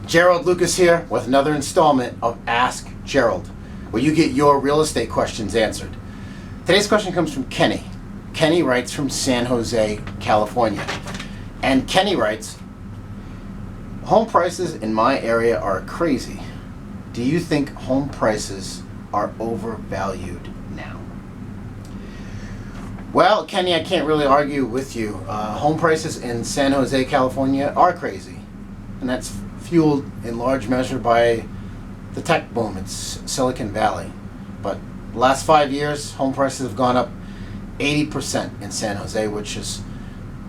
Gerald Lucas here with another installment of Ask Gerald, where you get your real estate questions answered. Today's question comes from Kenny. Kenny writes from San Jose, California. And Kenny writes, home prices in my area are crazy. Do you think home prices are overvalued now? Well, Kenny, I can't really argue with you. Home prices in San Jose, California are crazy. And that's fueled in large measure by the tech boom. It's Silicon Valley. But the last 5 years, home prices have gone up 80% in San Jose, which is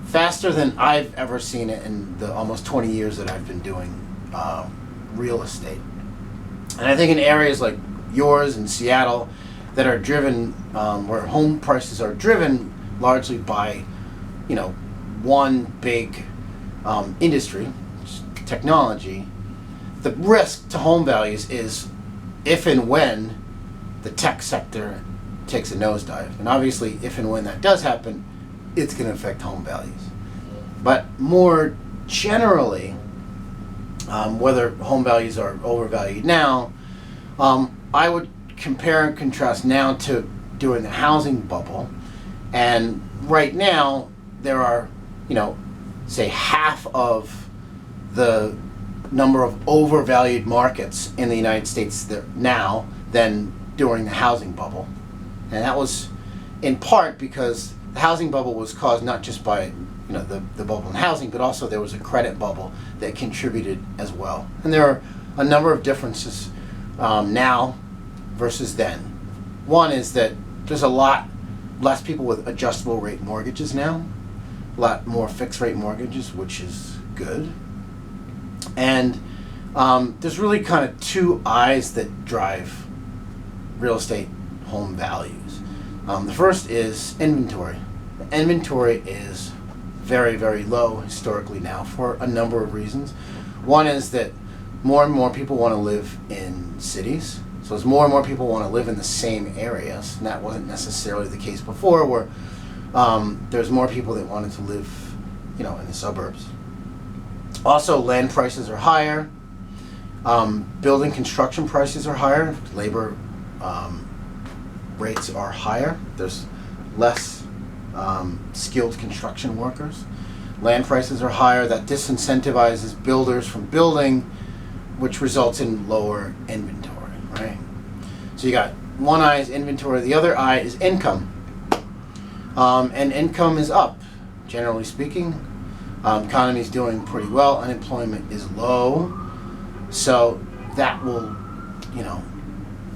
faster than I've ever seen it in the almost 20 years that I've been doing real estate. And I think in areas like yours in Seattle that are driven, where home prices are driven largely by, one big industry, technology, the risk to home values is if and when the tech sector takes a nosedive. And obviously, if and when that does happen, it's going to affect home values. But more generally, whether home values are overvalued now, I would compare and contrast now to during the housing bubble. And right now, there are, say half of the number of overvalued markets in the United States there now than during the housing bubble. And that was in part because the housing bubble was caused not just by the bubble in housing, but also there was a credit bubble that contributed as well. And there are a number of differences now versus then. One is that there's a lot less people with adjustable rate mortgages now, a lot more fixed rate mortgages, which is good. And there's really kind of two eyes that drive real estate home values. The first is inventory. The inventory is very, very low historically now for a number of reasons. One is that more and more people want to live in cities. So as more and more people want to live in the same areas, and that wasn't necessarily the case before, where there's more people that wanted to live, in the suburbs. Also, land prices are higher. Building construction prices are higher. Labor rates are higher. There's less skilled construction workers. Land prices are higher. That disincentivizes builders from building, which results in lower inventory, right? So you got one eye is inventory, the other eye is income. And income is up, generally speaking. Economy is doing pretty well. Unemployment is low. So that will,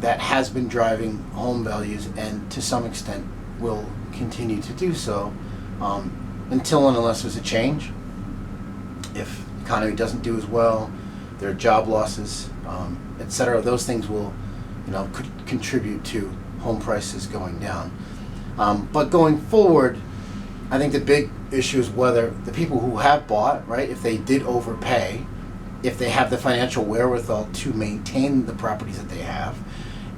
that has been driving home values and to some extent will continue to do so until and unless there's a change. If the economy doesn't do as well, there are job losses, etc. Those things will, could contribute to home prices going down. But going forward, I think the big issue is whether the people who have bought, right, if they did overpay, if they have the financial wherewithal to maintain the properties that they have,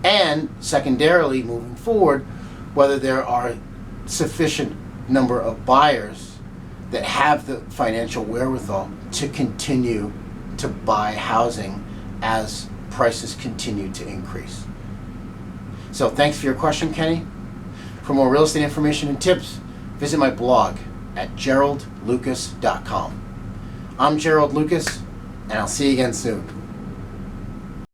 and secondarily, moving forward, whether there are sufficient number of buyers that have the financial wherewithal to continue to buy housing as prices continue to increase. So thanks for your question, Kenny. For more real estate information and tips, visit my blog at geraldlucas.com. I'm Gerald Lucas, and I'll see you again soon.